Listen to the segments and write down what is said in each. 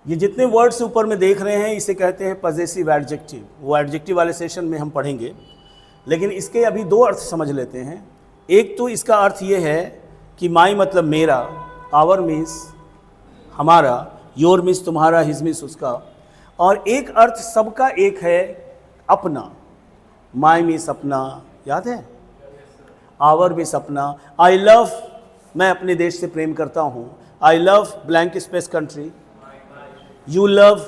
ये जितने वर्ड्स ऊपर में देख रहे हैं इसे कहते हैं पजेसिव एडजेक्टिव। वो एडजेक्टिव वाले सेशन में हम पढ़ेंगे, लेकिन इसके अभी दो अर्थ समझ लेते हैं। एक तो इसका अर्थ ये है कि माई मतलब मेरा, आवर मीन्स हमारा, योर मीन्स तुम्हारा, हिज मीन्स उसका। और एक अर्थ सबका एक है, अपना। माई मीन्स अपना, याद है? आवर मीन्स अपना। आई लव, मैं अपने देश से प्रेम करता हूँ। I love blank space country. You love,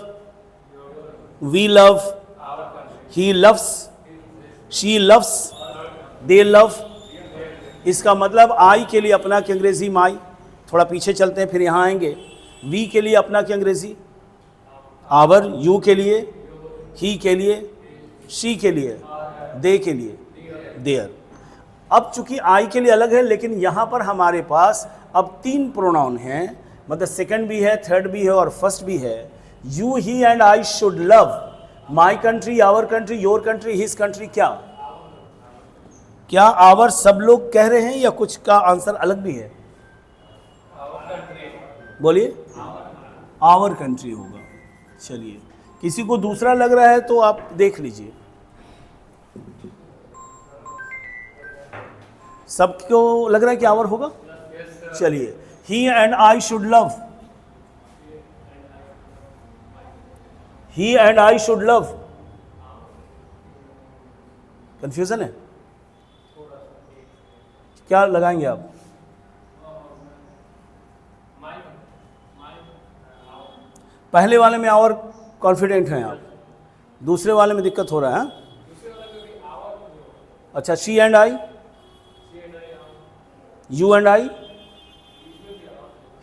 we love, he loves, she loves, they love। इसका मतलब आई के लिए अपना की अंग्रेजी माई, थोड़ा पीछे चलते हैं फिर यहाँ आएंगे। वी के लिए अपना की अंग्रेजी आवर, यू के लिए, ही के लिए, शी के लिए, दे के लिए देयर। अब चूंकि आई के लिए अलग है, लेकिन यहाँ पर हमारे पास अब तीन प्रोनाउन हैं, मतलब सेकंड भी है, थर्ड भी है और फर्स्ट भी है। You, he and I should love my country, our country, your country, his country. क्या आवर सब लोग कह रहे हैं या कुछ का आंसर अलग भी है? बोलिए, आवर कंट्री होगा। चलिए, किसी को दूसरा लग रहा है तो आप देख लीजिए। सबको लग रहा है कि आवर होगा? चलिए, he and I should love, he and I should love। Confusion है? क्या लगाएंगे आप? पहले वाले में आवर कॉन्फिडेंट हैं आप, दूसरे वाले में दिक्कत हो रहा है। अच्छा, she and I, you and I,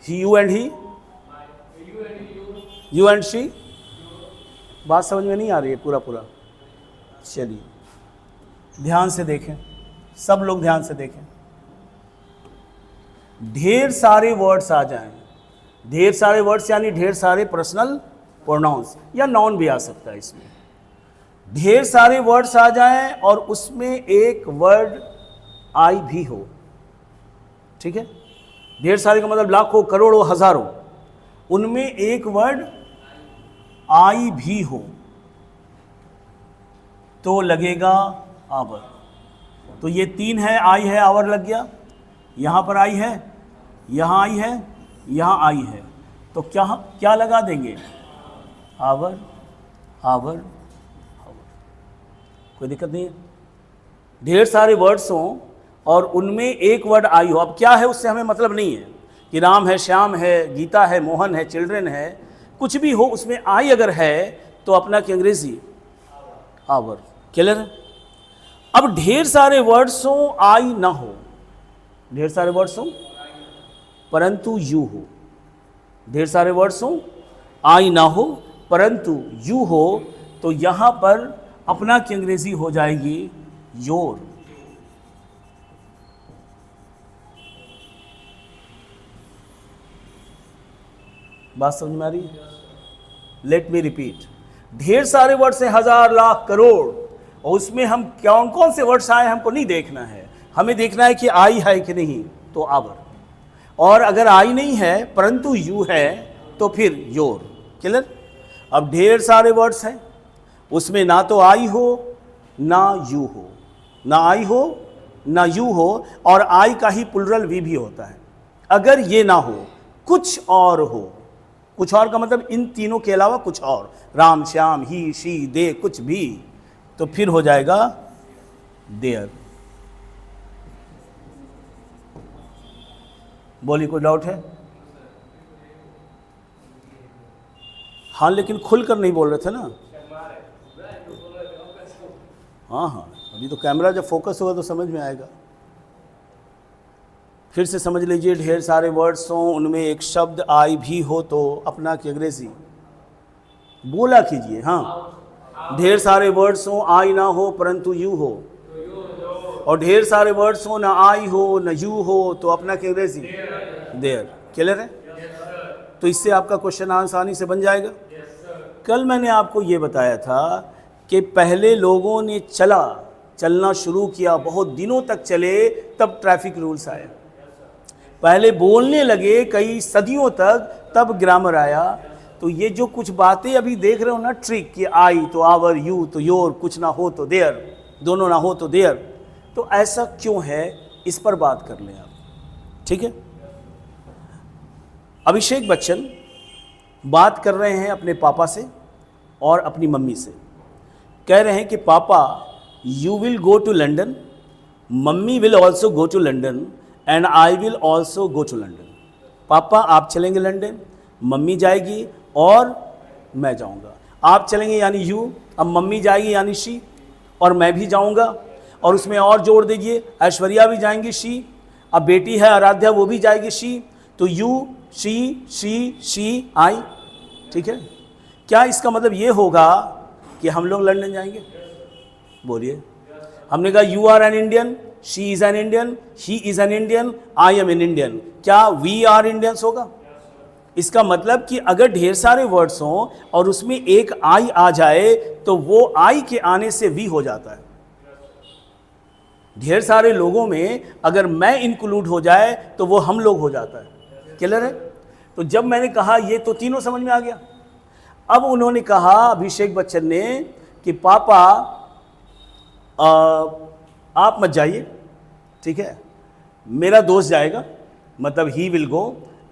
you and he, you and she. बात समझ में नहीं आ रही है पूरा? चलिए, ध्यान से देखें, सब लोग ध्यान से देखें। ढेर सारे वर्ड्स आ जाएं, ढेर सारे वर्ड्स यानी ढेर सारे पर्सनल प्रोनाउंस या नाउन भी आ सकता है इसमें। ढेर सारे वर्ड्स आ जाएं और उसमें एक वर्ड आई भी हो, ठीक है? ढेर सारे का मतलब लाखों, करोड़ों, हजारों, उनमें एक वर्ड आई भी हो तो लगेगा आवर। तो ये तीन है, आई है, आवर लग गया। यहां पर आई है, यहां आई है, यहां आई है, तो क्या क्या लगा देंगे? Our, our, our. कोई दिक्कत नहीं है। ढेर सारे वर्ड्स हों और उनमें एक वर्ड आई हो। अब क्या है उससे हमें मतलब नहीं है कि राम है, श्याम है, गीता है, मोहन है, चिल्ड्रन है, कुछ भी हो, उसमें आई अगर है तो अपना की अंग्रेजी आवर। क्लियर है? अब ढेर सारे वर्ड्स हो, आई ना हो, ढेर सारे वर्ड्स हो परंतु यू हो। ढेर सारे वर्ड्स हो, आई ना हो परंतु यू हो, तो यहां पर अपना की अंग्रेजी हो जाएगी योर। बात समझ में आ रही है? Let me repeat. ढेर सारे वर्ड्स हैं, हजार, लाख, करोड़, और उसमें हम कौन कौन से वर्ड्स आए हमको नहीं देखना है, हमें देखना है कि आई है कि नहीं, तो आवर। और अगर आई नहीं है परंतु यू है तो फिर योर। क्लियर? अब ढेर सारे वर्ड्स हैं, उसमें ना तो आई हो ना यू हो, ना आई हो ना यू हो, और आई का ही प्लुरल वी भी होता है। अगर ये ना हो, कुछ और हो, कुछ और का मतलब इन तीनों के अलावा कुछ और, राम, श्याम, ही, शी, दे, कुछ भी, तो फिर हो जाएगा देयर। बोलिए, कोई डाउट है? हाँ, लेकिन खुलकर नहीं बोल रहे थे ना। हाँ, अभी तो कैमरा जब फोकस होगा तो समझ में आएगा। फिर से समझ लीजिए, ढेर सारे वर्ड्स हों, उनमें एक शब्द आई भी हो तो अपना की अंग्रेजी बोला कीजिए। हाँ, ढेर सारे वर्ड्स हों, आई ना हो परंतु यू हो, और ढेर सारे वर्ड्स हो, ना आई हो ना यू हो, तो अपना की अंग्रेजी देयर। क्लियर है? तो इससे आपका क्वेश्चन आसानी से बन जाएगा। कल मैंने आपको ये बताया था कि पहले लोगों ने चलना शुरू किया, बहुत दिनों तक चले, तब ट्रैफिक रूल्स आए। पहले बोलने लगे कई सदियों तक, तब ग्रामर आया। तो ये जो कुछ बातें अभी देख रहे हो ना, ट्रिक कि आई तो आवर, यू तो योर, कुछ ना हो तो देयर, दोनों ना हो तो देयर, तो ऐसा क्यों है, इस पर बात कर लें आप, ठीक है। अभिषेक बच्चन बात कर रहे हैं अपने पापा से और अपनी मम्मी से, कह रहे हैं कि पापा you will go to London, मम्मी will also go to London and I will also go to London. पापा आप चलेंगे लंदन, मम्मी जाएगी और मैं जाऊंगा। आप चलेंगे यानी यू, अब मम्मी जाएगी यानी शी, और मैं भी जाऊंगा, और उसमें और जोड़ दीजिए ऐश्वर्या भी जाएंगी शी, अब बेटी है आराध्या वो भी जाएगी शी, तो यू शी आई, ठीक है। क्या इसका मतलब ये होगा कि हम लोग लंदन जाएंगे? बोलिए। हमने कहा you are an Indian, she is an Indian, he is an Indian, I am an Indian, क्या वी आर इंडियंस होगा? इसका मतलब कि अगर ढेर सारे वर्ड्स हों और उसमें एक आई आ जाए तो वो आई के आने से वी हो जाता है। ढेर सारे लोगों में अगर मैं इंक्लूड हो जाए तो वो हम लोग हो जाता है। क्लियर है? तो जब मैंने कहा ये तो तीनों समझ में आ गया। अब उन्होंने कहा अभिषेक बच्चन ने कि पापा आप मत जाइए, ठीक है, मेरा दोस्त जाएगा, मतलब he will go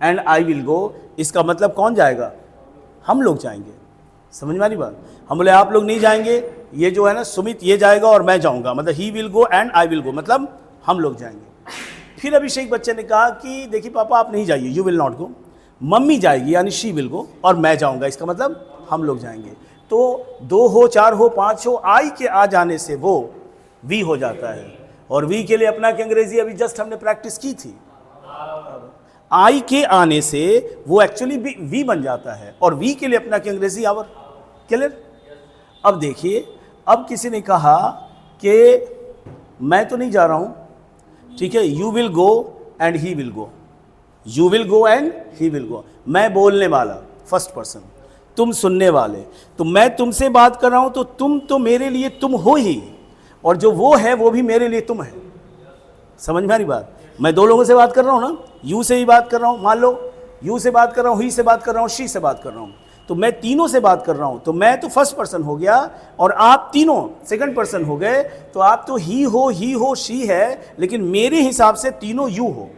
and I will go. इसका मतलब कौन जाएगा? हम लोग जाएंगे। समझ में आ रही बात? हम बोले आप लोग नहीं जाएंगे, ये जो है ना सुमित ये जाएगा और मैं जाऊंगा, मतलब he will go and I will go, मतलब हम लोग जाएंगे। फिर अभिषेक बच्चन ने कहा कि देखिए पापा आप नहीं जाइए, you will not go, mummy जाएगी यानी शी विल गो और मैं जाऊंगा, इसका मतलब हम लोग जाएंगे। तो 2 हो 4 हो 5 हो, आई के आ जाने से वो वी हो जाता है। और वी के लिए अपना की अंग्रेजी अभी जस्ट हमने प्रैक्टिस की थी। आई के आने से वो एक्चुअली वी बन जाता है और वी के लिए अपना की अंग्रेजी आवर। क्लियर? अब देखिए, अब किसी ने कहा कि मैं तो नहीं जा रहा हूं, ठीक है, you will go and he will go, you will go and he will go. मैं बोलने वाला फर्स्ट पर्सन, तुम सुनने वाले, तो मैं तुमसे बात कर रहा हूं तो तुम तो मेरे लिए तुम हो ही, और जो वो है वो भी मेरे लिए तुम है। समझ में आ रही बात? मैं 2 लोगों से बात कर रहा हूं ना, यू से ही बात कर रहा हूं, मान लो यू से बात कर रहा हूं, ही से बात कर रहा हूं, शी से बात कर रहा हूं, तो मैं तीनों से बात कर रहा हूं, तो मैं तो फर्स्ट पर्सन हो गया और आप तीनों सेकंड पर्सन हो गए। तो आप तो ही हो शी है, लेकिन मेरे हिसाब से तीनों यू हो।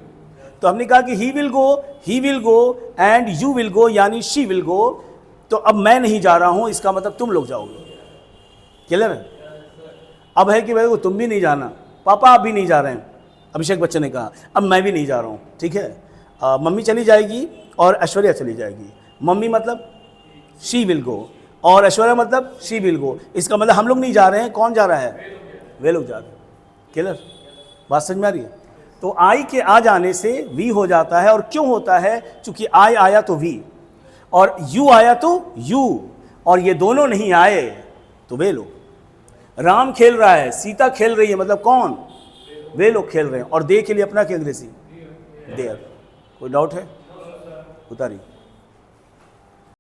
तो हमने कहा कि he will go and you will गो यानी शी विल गो। तो अब मैं नहीं जा रहा हूं, इसका मतलब तुम लोग जाओगे। क्लियर है? अब है कि भाई वो तुम भी नहीं जाना, पापा आप भी नहीं जा रहे हैं। अभिषेक बच्चन ने कहा अब मैं भी नहीं जा रहा हूँ, ठीक है, मम्मी चली जाएगी और ऐश्वर्या चली जाएगी। मम्मी मतलब शी विल गो और ऐश्वर्या मतलब शी विल गो। इसका मतलब हम लोग नहीं जा रहे हैं, कौन जा रहा है? वे लोग जा रहे हैं। क्लियर? बात समझ में आ रही है? तो आई के आ जाने से वी हो जाता है। और क्यों होता है? चूंकि आई आया तो वी और यू आया तो यू, और ये दोनों नहीं आए तो वे लोग। राम खेल रहा है, सीता खेल रही है, मतलब कौन? वे लोग खेल रहे हैं। और दे के लिए अपना क्या अंग्रेजी? देयर। कोई डाउट है? उतारिए।